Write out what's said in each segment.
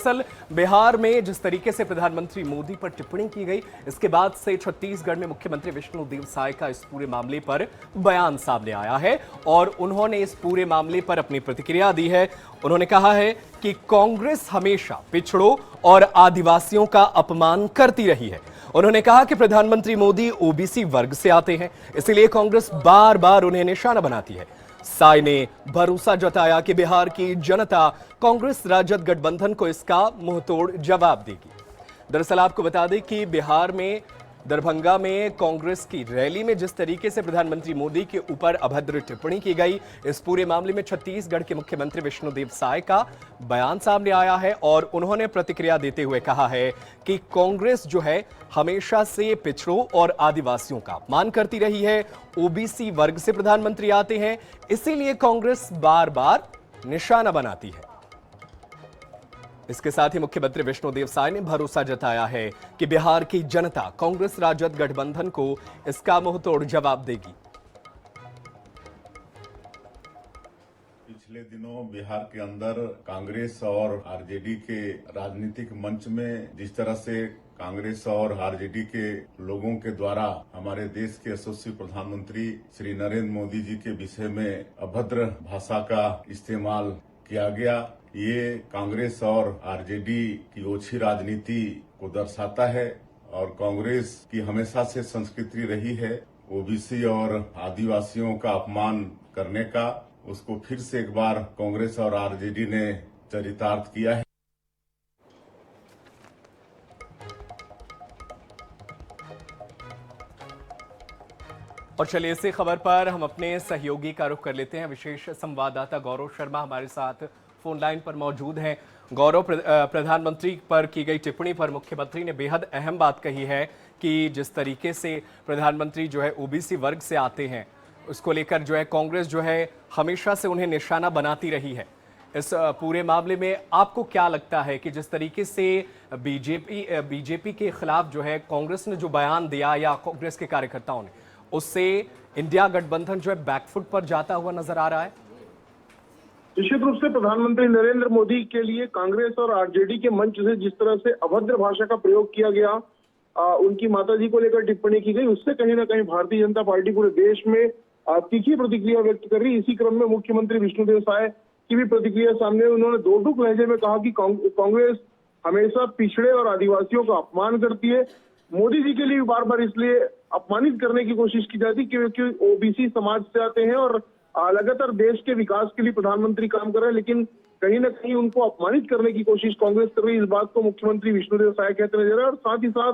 दरअसल बिहार में जिस तरीके से प्रधानमंत्री मोदी पर टिप्पणी की गई, इसके बाद से छत्तीसगढ़ में मुख्यमंत्री विष्णुदेव साय का इस पूरे मामले पर बयान सामने आया है और उन्होंने इस पूरे मामले पर अपनी प्रतिक्रिया दी है। उन्होंने कहा है कि कांग्रेस हमेशा पिछड़ों और आदिवासियों का अपमान करती रही है। उन्होंने कहा कि प्रधानमंत्री मोदी ओबीसी वर्ग से आते हैं, इसलिए कांग्रेस बार बार उन्हें निशाना बनाती है। साय ने भरोसा जताया कि बिहार की जनता कांग्रेस राजद गठबंधन को इसका मुंहतोड़ जवाब देगी। दरअसल आपको बता दें कि बिहार में दरभंगा में कांग्रेस की रैली में जिस तरीके से प्रधानमंत्री मोदी के ऊपर अभद्र टिप्पणी की गई, इस पूरे मामले में छत्तीसगढ़ के मुख्यमंत्री विष्णुदेव साय का बयान सामने आया है और उन्होंने प्रतिक्रिया देते हुए कहा है कि कांग्रेस जो है हमेशा से पिछड़ों और आदिवासियों का अपमान करती रही है। ओबीसी वर्ग से प्रधानमंत्री आते हैं, इसीलिए कांग्रेस बार बार निशाना बनाती है। इसके साथ ही मुख्यमंत्री विष्णुदेव साय ने भरोसा जताया है कि बिहार की जनता कांग्रेस राजद गठबंधन को इसका मुंहतोड़ जवाब देगी। पिछले दिनों बिहार के अंदर कांग्रेस और आरजेडी के राजनीतिक मंच में जिस तरह से कांग्रेस और आरजेडी के लोगों के द्वारा हमारे देश के यशस्वी प्रधानमंत्री श्री नरेंद्र मोदी जी के विषय में अभद्र भाषा का इस्तेमाल किया गया, ये कांग्रेस और आरजेडी की ओछी राजनीति को दर्शाता है और कांग्रेस की हमेशा से संस्कृति रही है ओबीसी और आदिवासियों का अपमान करने का। उसको फिर से एक बार कांग्रेस और आरजेडी ने चरितार्थ किया है। और चलिए इसी खबर पर हम अपने सहयोगी का रुख कर लेते हैं। विशेष संवाददाता गौरव शर्मा हमारे साथ फोन लाइन पर मौजूद हैं। गौरव, प्रधानमंत्री पर की गई टिप्पणी पर मुख्यमंत्री ने बेहद अहम बात कही है कि जिस तरीके से प्रधानमंत्री जो है ओबीसी वर्ग से आते हैं, उसको लेकर जो है कांग्रेस जो है हमेशा से उन्हें निशाना बनाती रही है। इस पूरे मामले में आपको क्या लगता है कि जिस तरीके से बीजेपी के खिलाफ जो है कांग्रेस ने जो बयान दिया या कांग्रेस के कार्यकर्ताओं ने, उससे इंडिया गठबंधन जो है बैकफुट पर जाता हुआ नजर आ रहा है? निश्चित रूप से प्रधानमंत्री नरेंद्र मोदी के लिए कांग्रेस और आरजेडी के मंच से जिस तरह से अभद्र भाषा का प्रयोग किया गया, उनकी माताजी को लेकर टिप्पणी की गई, उससे कहीं ना कहीं भारतीय जनता पार्टी पूरे देश में तीखी प्रतिक्रिया व्यक्त कर रही। इसी क्रम में मुख्यमंत्री विष्णुदेव साय की भी प्रतिक्रिया सामने। उन्होंने दो टूक लहजे में कहा कि कांग्रेस हमेशा पिछड़े और आदिवासियों का अपमान करती है। मोदी जी के लिए बार बार इसलिए अपमानित करने की कोशिश की जाती क्योंकि ओबीसी समाज से आते हैं और लगातार देश के विकास के लिए प्रधानमंत्री काम कर रहे हैं, लेकिन कहीं ना कहीं उनको अपमानित करने की कोशिश कांग्रेस कर रही है। इस बात को मुख्यमंत्री विष्णुदेव साय कहते नजर आए और साथ ही साथ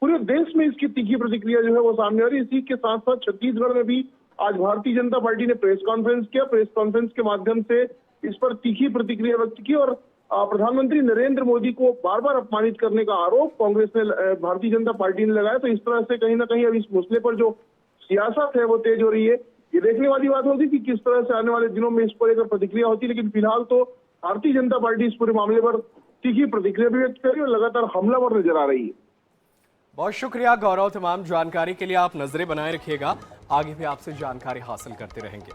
पूरे देश में इसकी तीखी प्रतिक्रिया जो है वो सामने आ रही है। इसी के साथ साथ छत्तीसगढ़ में भी आज भारतीय जनता पार्टी ने प्रेस कॉन्फ्रेंस किया। प्रेस कॉन्फ्रेंस के माध्यम से इस पर तीखी प्रतिक्रिया व्यक्त की और प्रधानमंत्री नरेंद्र मोदी को बार बार अपमानित करने का आरोप कांग्रेस ने, भारतीय जनता पार्टी ने लगाया। तो इस तरह से कहीं ना कहीं अब इस मसले पर जो सियासत है वो तेज हो रही है। ये देखने वाली बात होगी कि किस तरह से आने वाले दिनों में इस पर लेकर प्रतिक्रिया होती है, लेकिन फिलहाल तो भारतीय जनता पार्टी इस पूरे मामले पर तीखी प्रतिक्रिया भी व्यक्त कर रही है और लगातार हमलावर नजर आ रही है। बहुत शुक्रिया गौरव, तमाम जानकारी के लिए। आप नजरें बनाए रखिएगा, आगे भी आपसे जानकारी हासिल करते रहेंगे।